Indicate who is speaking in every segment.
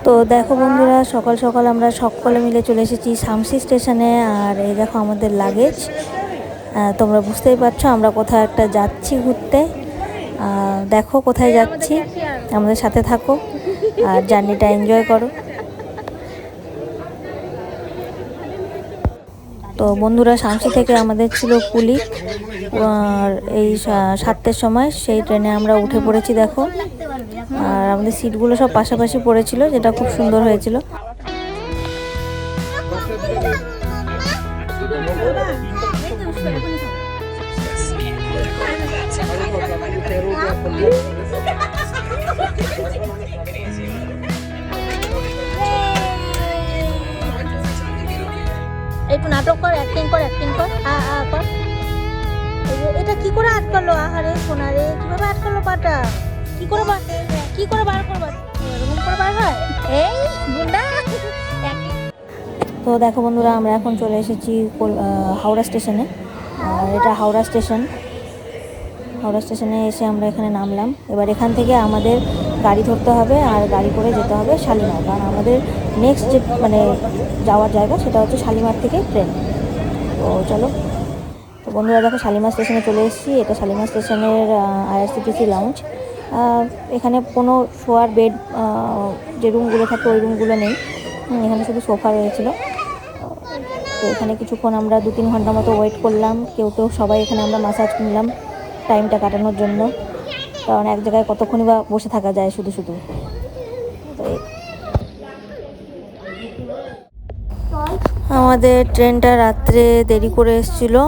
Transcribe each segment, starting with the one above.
Speaker 1: তো দেখো বন্ধুরা, সকাল সকাল আমরা সকলে মিলে চলে এসেছি শামসি স্টেশনে। আর এই দেখো আমাদের লাগেজ। তোমরা বুঝতেই পারছো আমরা কোথাও একটা যাচ্ছি ঘুরতে। দেখো কোথায় যাচ্ছি, আমাদের সাথে থাকো আর জার্নিটা এনজয় করো। তো বন্ধুরা, শামসি থেকে আমাদের ছিল কুলি, আর এই 7টার সময় সেই ট্রেনে আমরা উঠে পড়েছি। দেখো, আর আমাদের সিটগুলো সব পাশাপাশি পড়েছিল, যেটা খুব সুন্দর হয়েছিল।
Speaker 2: একটু নাটক কর, অ্যাক্টিং কর, অ্যাক্টিং কর, কর। এটা কি করে আটকালো? আহারে সোনারে, কিভাবে আটকালো পাটা? কি করে বার করবা? এরকম করে বার হয়? এই গুন্ডা।
Speaker 1: তো দেখো বন্ধুরা, আমরা এখন চলে এসেছি হাওড়া স্টেশনে। আর এটা হাওড়া স্টেশনে এসে আমরা এখানে নামলাম। এবার এখান থেকে আমাদের গাড়ি ধরতে হবে আর গাড়ি করে যেতে হবে শালিমার, কারণ আমাদের নেক্সট যে যাওয়ার জায়গা সেটা হচ্ছে শালিমার থেকে ট্রেন। তো চলো। তো বন্ধুরা দেখো, শালিমার স্টেশনে চলে এসেছি। এটা শালিমার স্টেশনের আইআরসিটিসি লাউঞ্জ। এখানে কোনো শোয়ার বেড, যে রুমগুলো থাকে ওই রুমগুলো নেই। এখানে শুধু সোফা রয়েছিল। তো এখানে কিছুক্ষণ আমরা 2-3 ঘন্টা মতো ওয়েট করলাম। কেউ সবাই এখানে আমরা মাসাজ নিলাম টাইমটা কাটানোর জন্য, কারণ এক জায়গায় কতক্ষণই বা বসে থাকা যায় শুধু শুধু। তো আমাদের ট্রেনটা রাত্রে দেরি করে এসেছিলো,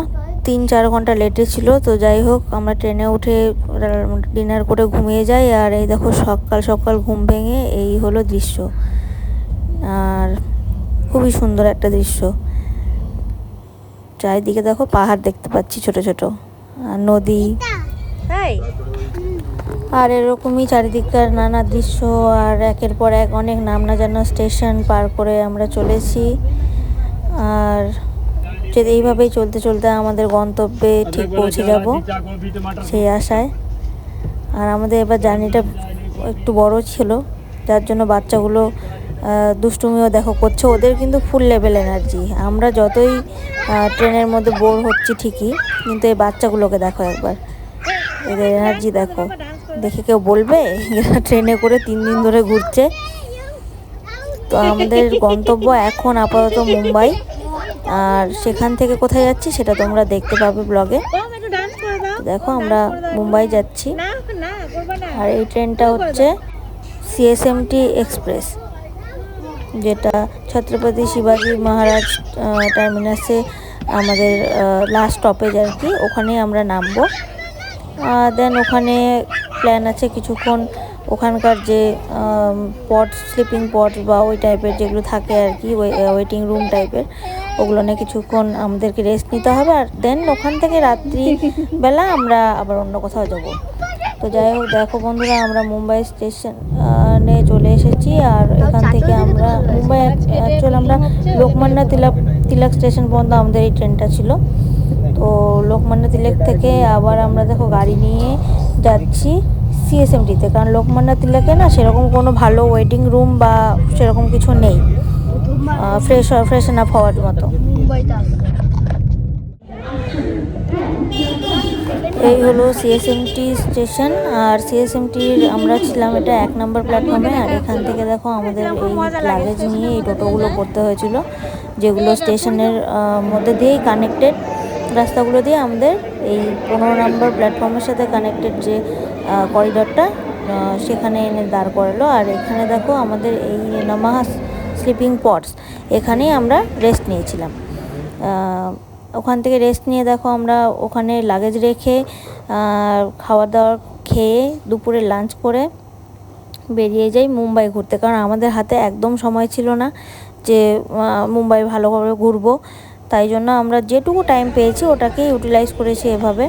Speaker 1: 3-4 ঘন্টা লেটে ছিল। তো যাই হোক, আমরা ট্রেনে উঠে ডিনার করে ঘুমিয়ে যাই। আর এই দেখো, সকাল সকাল ঘুম ভেঙে এই হলো দৃশ্য। আর খুবই সুন্দর একটা দৃশ্য। চারিদিকে দেখো পাহাড় দেখতে পাচ্ছি, ছোট ছোট, আর নদী। আর এরকমই চারিদিককার নানা দৃশ্য। আর একের পর এক অনেক নাম না জানা স্টেশন পার করে আমরা চলেছি। আর যদি এইভাবেই চলতে চলতে আমাদের গন্তব্যে ঠিক পৌঁছে যাব সেই আশায়। আর আমাদের এবার জার্নিটা একটু বড় ছিল, যার জন্য বাচ্চাগুলো দুষ্টুমিও দেখো করছে। ওদের কিন্তু ফুল লেভেল এনার্জি। আমরা যতই ট্রেনের মধ্যে বোর হচ্ছি ঠিকই, কিন্তু এই বাচ্চাগুলোকে দেখো একবার, এদের এনার্জি দেখো। দেখে কেউ বলবে এরা ট্রেনে করে 3 দিন ধরে ঘুরছে। তো আমাদের গন্তব্য এখন আপাতত মুম্বাই। আর সেখান থেকে কোথায় যাচ্ছি সেটা তোমরা দেখতে পাবে ব্লগে। দেখো, আমরা মুম্বাই যাচ্ছি। আর এই ট্রেনটা হচ্ছে সিএসএমটি এক্সপ্রেস, যেটা ছত্রপতি শিবাজি মহারাজ টার্মিনাসে আমাদের লাস্ট স্টপেজ আর কি। ওখানে আমরা নামবো। দেন ওখানে প্ল্যান আছে কিছুক্ষণ ওখানকার যে স্লিপিং পডস বা ওই টাইপের যেগুলো থাকে আর কি, ওয়েটিং রুম টাইপের, ওগুলো নিয়ে কিছুক্ষণ আমাদেরকে রেস্ট নিতে হবে। আর দেন ওখান থেকে রাত্রিবেলা আমরা আবার অন্য কোথাও যাব। তো যাই হোক, দেখো বন্ধুরা, আমরা মুম্বাই স্টেশনে চলে এসেছি। আর এখান থেকে আমরা মুম্বাই অ্যাকচুয়ালি আমরা লোকমান্য তিলক স্টেশন পর্যন্ত আমাদের এই ট্রেনটা ছিল। তো লোকমান্য তিলক থেকে আবার আমরা দেখো গাড়ি নিয়ে যাচ্ছি সিএসএমটিতে, কারণ লোকমান্য তিলকে না সেরকম কোনো ভালো ওয়েটিং রুম বা সেরকম কিছু নেই ফ্রেশন আপ হওয়ার মতো। এই হলো সিএসএমটি স্টেশন। আর সিএসএমটির আমরা ছিলাম এটা 1 নম্বর প্ল্যাটফর্মে। আর এখান থেকে দেখো আমাদের এই লাগেজ নিয়ে এই টোটোগুলো করতে হয়েছিল, যেগুলো স্টেশনের মধ্যে দিয়েই কানেক্টেড, রাস্তাগুলো দিয়ে আমাদের এই 15 নম্বর প্ল্যাটফর্মের সাথে কানেক্টেড যে করিডরটা, সেখানে এনে দাঁড় করালো। আর এখানে দেখো আমাদের এই নামাহা স্লিপিং পডস, এখানেই আমরা রেস্ট নিয়েছিলাম। ওখান থেকে রেস্ট নিয়ে দেখো আমরা ওখানে লাগেজ রেখে খাওয়া দাওয়া খেয়ে দুপুরে লাঞ্চ করে বেরিয়ে যাই মুম্বাই ঘুরতে, কারণ আমাদের হাতে একদম সময় ছিল না যে মুম্বাই ভালোভাবে ঘুরবো। তাই জন্য আমরা যেটুকু টাইম পেয়েছি ওটাকেই ইউটিলাইজ করেছি এভাবে।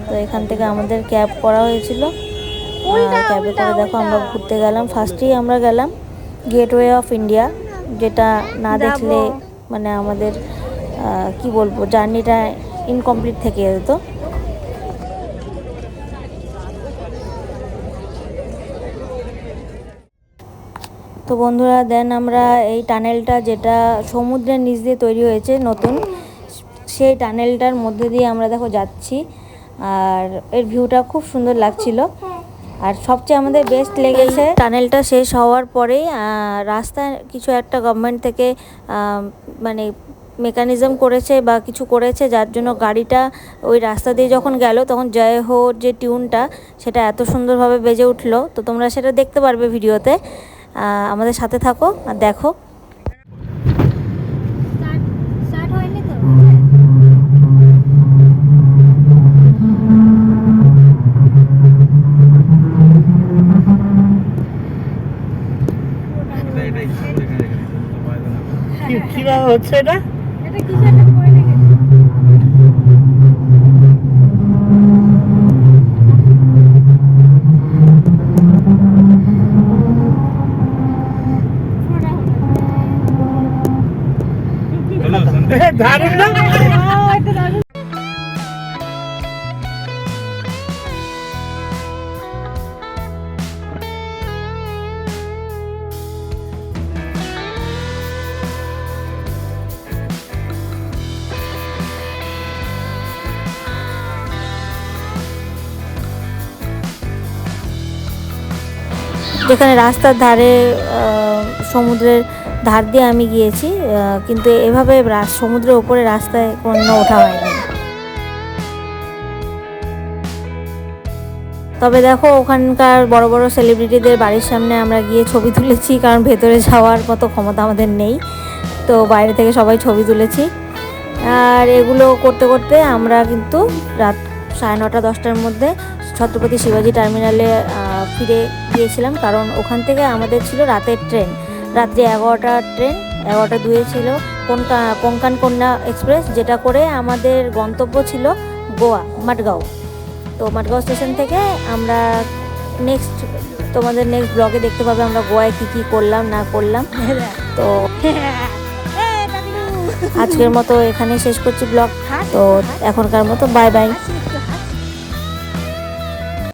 Speaker 1: তো এখান থেকে আমাদের ক্যাব করা হয়েছিল। ক্যাবে করে দেখো আমরা ঘুরতে গেলাম। ফার্স্টেই আমরা গেলাম গেটওয়ে অফ ইন্ডিয়া, যেটা না দেখলে মানে আমাদের কি বলবো, জার্নিটা ইনকমপ্লিট থেকে যেত। তো তো বন্ধুরা দেন আমরা এই টানেলটা যেটা সমুদ্রের নিচ দিয়ে তৈরি হয়েছে নতুন, সেই টানেলটার মধ্যে দিয়ে আমরা দেখো যাচ্ছি। আর এর ভিউটা খুব সুন্দর লাগছিল। আর সবচেয়ে আমাদের বেস্ট লেগেছে টানেলটা শেষ হওয়ার পরেই রাস্তায় কিছু একটা গভর্নমেন্ট থেকে মানে মেকানিজম করেছে বা কিছু করেছে, যার জন্য গাড়িটা ওই রাস্তা দিয়ে যখন গেল তখন জয় হোর যে টিউনটা সেটা এত সুন্দরভাবে বেজে উঠলো। তো তোমরা সেটা দেখতে পারবে ভিডিওতে। আমাদের সাথে থাকো আর দেখো।
Speaker 2: কিভাবে হচ্ছে এটা? দারুণ না?
Speaker 1: যেখানে রাস্তার ধারে সমুদ্রের ধার দিয়ে আমি গিয়েছি, কিন্তু এভাবে সমুদ্রের ওপরে রাস্তায় কোনো ওঠা হয়নি। তবে দেখো ওখানকার বড় বড় সেলিব্রিটিদের বাড়ির সামনে আমরা গিয়ে ছবি তুলেছি, কারণ ভেতরে যাওয়ার মতো ক্ষমতা আমাদের নেই। তো বাইরে থেকে সবাই ছবি তুলেছি। আর এগুলো করতে করতে আমরা কিন্তু রাত 9:30-10টার মধ্যে ছত্রপতি শিবাজি টার্মিনালে ফিরে গিয়েছিলাম, কারণ ওখান থেকে আমাদের ছিল রাতের ট্রেন, রাত্রি 11টার ট্রেন। 11:02 ছিল কোঙ্কান কন্যা এক্সপ্রেস, যেটা করে আমাদের গন্তব্য ছিল গোয়া, মাটগাঁও। তো মাটগাঁও স্টেশন থেকে আমরা তোমাদের নেক্সট ব্লগে দেখতে পাবে আমরা গোয়ায় কী কী করলাম না করলাম। তো আজকের মতো এখানে শেষ করছি ব্লগ। তো এখনকার মতো বাই বাই।